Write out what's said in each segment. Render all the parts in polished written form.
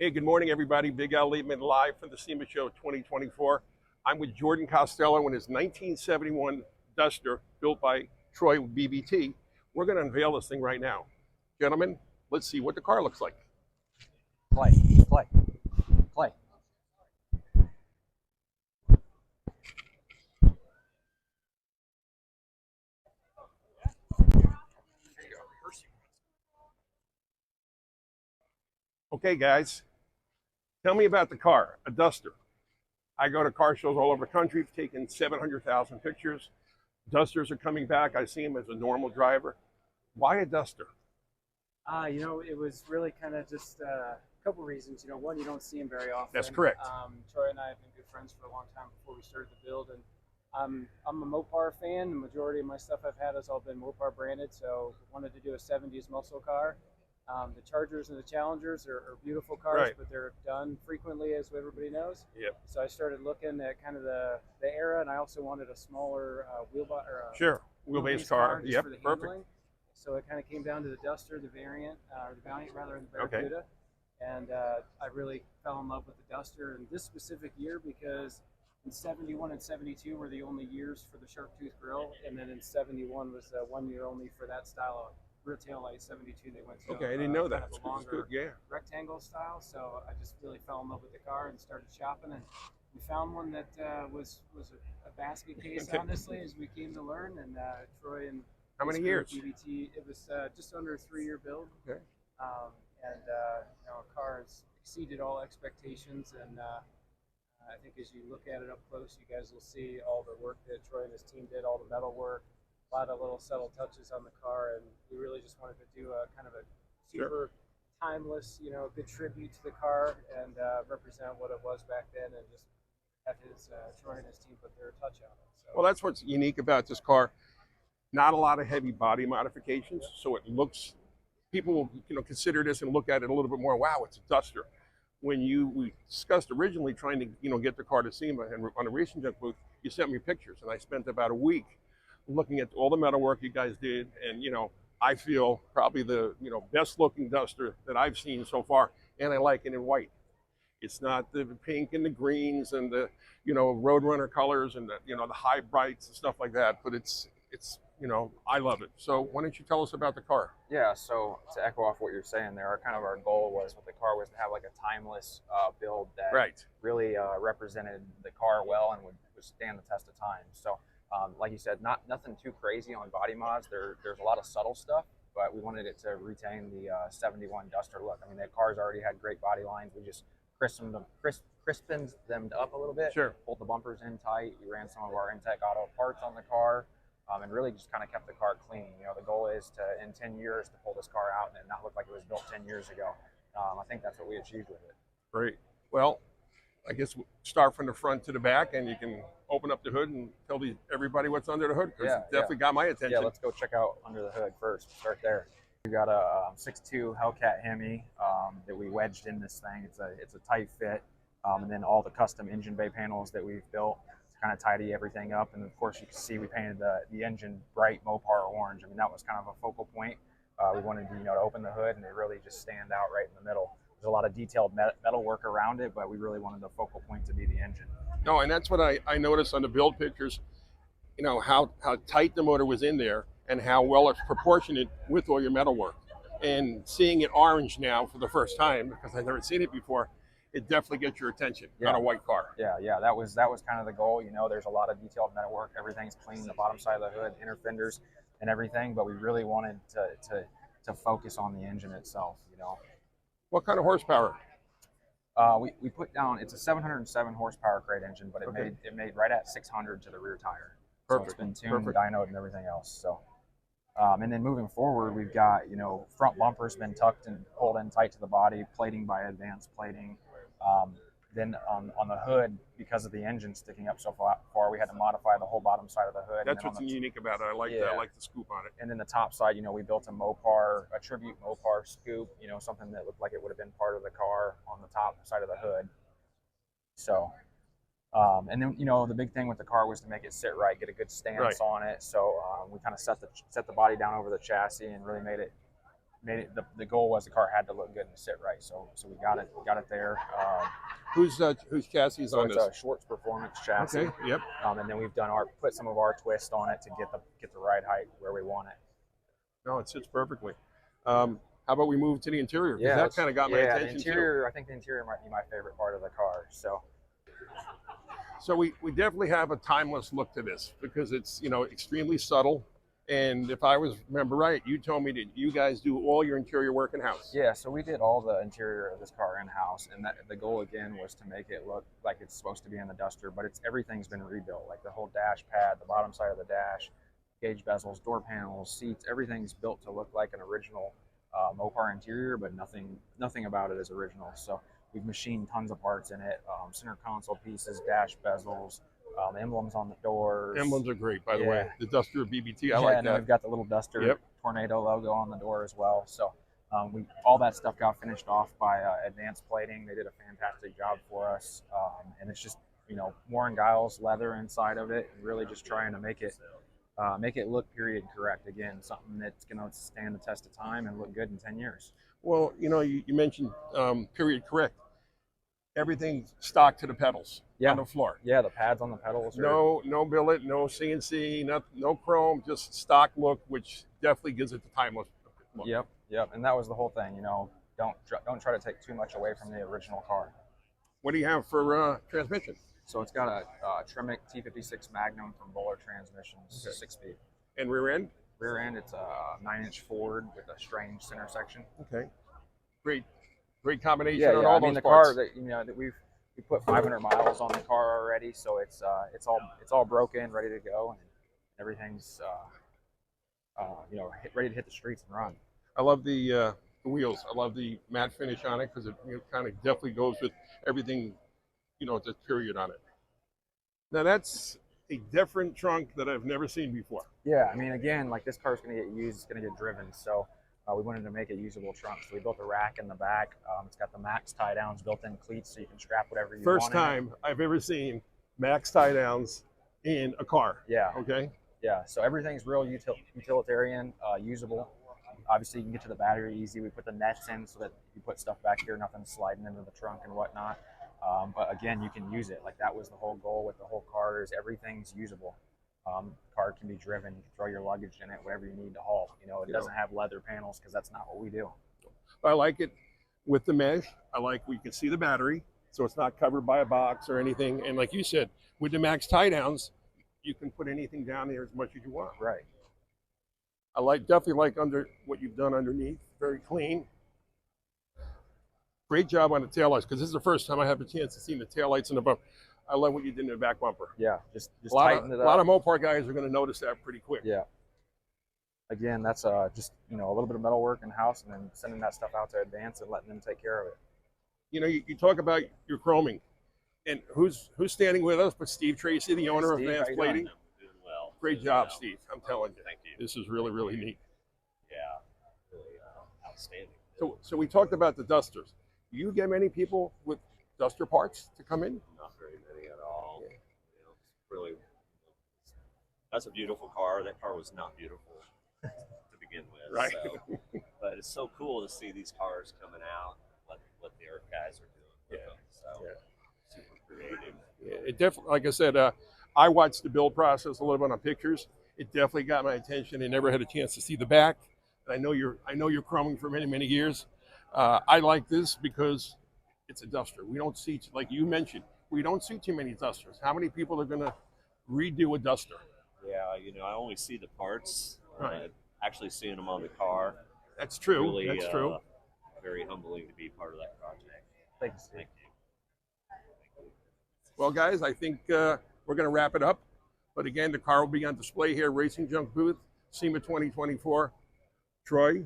Hey, good morning, everybody. Big Al Liebman live from the SEMA Show 2024. I'm with Jordan Costello in his 1971 Duster built by Troy BBT. We're going to unveil this thing right now. Gentlemen, let's see what the car looks like. Play. Okay, guys, tell me about the car, a Duster. I go to car shows all over the country, taken 700,000 pictures. Dusters are coming back. I see them as a normal driver. Why a Duster? It was really kind of just a couple reasons. One, you don't see him very often. That's correct. Troy and I have been good friends for a long time before we started the build, and I'm a Mopar fan. The majority of my stuff I've had has all been Mopar branded, so wanted to do a 70s muscle car. The Chargers and the Challengers are beautiful cars, Right. but they're done frequently, as everybody knows. Yep. So I started looking at kind of the era, and I also wanted a smaller Wheelbase car. just Yep, for the perfect. handling. So it kind of came down to the Duster, the Valiant rather, and the Barracuda. Okay. And I really fell in love with the Duster in this specific year because in 71 and 72 were the only years for the sharp tooth grille, and then in 71 was 1 year only for that style of rear tail light. 72 they went to Okay, I didn't know that. kind of It's a longer good, yeah. rectangle style. So I just really fell in love with the car and started shopping, and we found one that was a basket case, honestly, as we came to learn. And Troy and How many years? BBT, it was just under a 3-year build. Okay. A car has exceeded all expectations, and I think as you look at it up close, you guys will see all the work that Troy and his team did, all the metal work, a lot of little subtle touches on the car, and we really just wanted to do a kind of a super timeless, good tribute to the car and represent what it was back then, and just have Troy and his team put their touch on it. So. Well, that's what's unique about this car. Not a lot of heavy body modifications, so it looks, people will consider this and look at it a little bit more, wow, it's a Duster. When we discussed originally trying to get the car to SEMA, and on the RacingJunk booth, you sent me pictures, and I spent about a week looking at all the metal work you guys did, and I feel probably the best looking Duster that I've seen so far, and I like it in white. It's not the pink and the greens and the Roadrunner colors and the high brights and stuff like that, but it's I love it. So why don't you tell us about the car? Yeah, so to echo off what you're saying there, our goal was with the car was to have like a timeless build that really represented the car well and would stand the test of time. So like you said, nothing too crazy on body mods. There's a lot of subtle stuff, but we wanted it to retain the 71 Duster look. I mean, the car's already had great body lines. We just crisped them up a little bit. Sure. Pulled the bumpers in tight. We ran some of our Intech Auto parts on the car. And really just kind of kept the car clean. The goal is to, in 10 years, to pull this car out and it not look like it was built 10 years ago. I think that's what we achieved with it. Great. Well, I guess we'll start from the front to the back, and you can open up the hood and tell everybody what's under the hood, because it definitely got my attention. Yeah, let's go check out under the hood first. Start there. We got a 6.2 Hellcat Hemi that we wedged in this thing. It's a tight fit, and then all the custom engine bay panels that we've built kind of tidy everything up. And of course you can see we painted the engine bright Mopar orange. I mean, that was kind of a focal point. We wanted to open the hood and it really just stand out right in the middle. There's a lot of detailed metal work around it, but we really wanted the focal point to be the engine. No, and that's what I noticed on the build pictures, how tight the motor was in there and how well it's proportionate with all your metal work. And seeing it orange now for the first time, because I've never seen it before, it definitely gets your attention on a white car. Yeah, that was kind of the goal. There's a lot of detailed metal work. Everything's clean, the bottom side of the hood, inner fenders, and everything. But we really wanted to focus on the engine itself. What kind of horsepower? We put down, it's a 707 horsepower crate engine, but it made right at 600 to the rear tire. Perfect. So it's been tuned, dynoed, and everything else. So. And then moving forward, we've got front bumpers been tucked and pulled in tight to the body, plating by Advanced Plating. Then on the hood, because of the engine sticking up so far, we had to modify the whole bottom side of the hood. That's what's unique about it. I like that. I like the scoop on it. And then the top side, we built a tribute Mopar scoop, something that looked like it would have been part of the car on the top side of the hood. So, and then, the big thing with the car was to make it sit right, get a good stance on it. So we kind of set the body down over the chassis and really made it made it. The goal was the car had to look good and sit right. So we got it there. Whose chassis is So on it's this? a Schwartz Performance chassis. Okay. Yep. And then we've put some of our twist on it to get the ride height where we want it. No, it sits perfectly. How about we move to the interior? 'Cause that kind of got my attention the interior. I think the interior might be my favorite part of the car. So we definitely have a timeless look to this because it's, you know, extremely subtle. And if I remember right, you told me that you guys do all your interior work in-house. Yeah, so we did all the interior of this car in-house, and the goal again was to make it look like it's supposed to be in the Duster, but everything's been rebuilt, like the whole dash pad, the bottom side of the dash, gauge bezels, door panels, seats, everything's built to look like an original Mopar interior, but nothing about it is original. So we've machined tons of parts in it, center console pieces, dash bezels, emblems on the doors. Emblems are great, by the Yeah. way. The Duster BBT, I Yeah, like and then that. we've got the little Duster Yep. Tornado logo on the door as well. So all that stuff got finished off by Advanced Plating. They did a fantastic job for us, and it's just, you know, Warren Giles leather inside of it, and really just trying to make it look period correct. Again, something that's going to stand the test of time and look good in 10 years. Well, you know, you mentioned period correct. Everything's stock to the pedals on the floor. Yeah, the pads on the pedals. No billet, no CNC, no chrome, just stock look, which definitely gives it the timeless look. Yep. And that was the whole thing. You know, don't try to take too much away from the original car. What do you have for transmission? So it's got a Tremec T56 Magnum from Bowler Transmissions, 6-speed. And rear end? Rear end, it's a 9-inch Ford with a strange center section. Okay. Great combination Yeah, on all I mean, those the parts. car that we put 500 miles on the car already, so it's all broken, ready to go, and everything's you know, ready to hit the streets and run. I love the wheels. I love the matte finish on it because it, you know, kind of definitely goes with everything, you know, the period on it. Now that's a different trunk that I've never seen before. Yeah, I mean, again, like this car's going to get used, it's going to get driven, so we wanted to make a usable trunk. So we built a rack in the back. It's got the Max tie downs, built-in cleats, so you can strap whatever you want. First time I've ever seen Max tie downs in a car. Yeah. Okay. Yeah. So everything's real utilitarian, usable. Obviously, you can get to the battery easy. We put the nets in so that you put stuff back here, nothing's sliding into the trunk and whatnot. But again, you can use it. Like that was the whole goal with the whole car, is everything's usable. The car can be driven. You can throw your luggage in it, whatever you need to haul. You know, it doesn't have leather panels because that's not what we do. I like it with the mesh. I like we can see the battery, so it's not covered by a box or anything. And like you said, with the Max tie downs, you can put anything down there as much as you want. Right. I definitely like under what you've done underneath. Very clean. Great job on the taillights, because this is the first time I have a chance to see the taillights in the bumper. I love what you did in the back bumper. Yeah, just tighten it up. up. A lot of Mopar guys are going to notice that pretty quick. Yeah. Again, that's just, you know, a little bit of metal work in house, and then sending that stuff out to Advance and letting them take care of it. You know, you talk about your chroming, and who's standing with us but Steve Tracy, the owner of Advanced Plating. Doing well. Great job, Steve. I'm telling you. Thank you. This is really, really neat. Yeah, really outstanding. So we talked about the Dusters. Do you get many people with Duster parts to come in? Not very many at all. You know, it's really, that's a beautiful car. That car was not beautiful to begin with. Right. So, but it's so cool to see these cars coming out, what their guys are doing with them. So super creative. Yeah, it definitely, like I said, I watched the build process a little bit on pictures. It definitely got my attention. I never had a chance to see the back. I know you're chroming for many, many years. I like this because it's a Duster. We don't see, like you mentioned, we don't see too many Dusters. How many people are going to redo a Duster? Yeah, you know, I only see the parts. Right. Actually seeing them on the car. That's true. Really, That's true. Very humbling to be part of that project. Thanks. Thank you. Well, guys, I think we're going to wrap it up. But again, the car will be on display here, RacingJunk booth, SEMA 2024, Troy,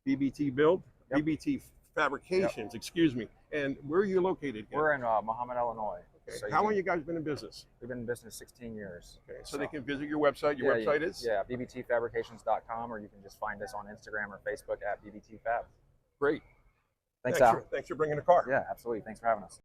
BBT Build, BBT Fabrications, excuse me. And where are you located? We're in Mahomet, Illinois. Okay. So How long you guys been in business? We've been in business 16 years. Okay. So they can visit your website. Your website is? Yeah, bbtfabrications.com, or you can just find us on Instagram or Facebook at bbtfab. Great. Thanks, Al. Thanks for bringing the car. Yeah, absolutely. Thanks for having us.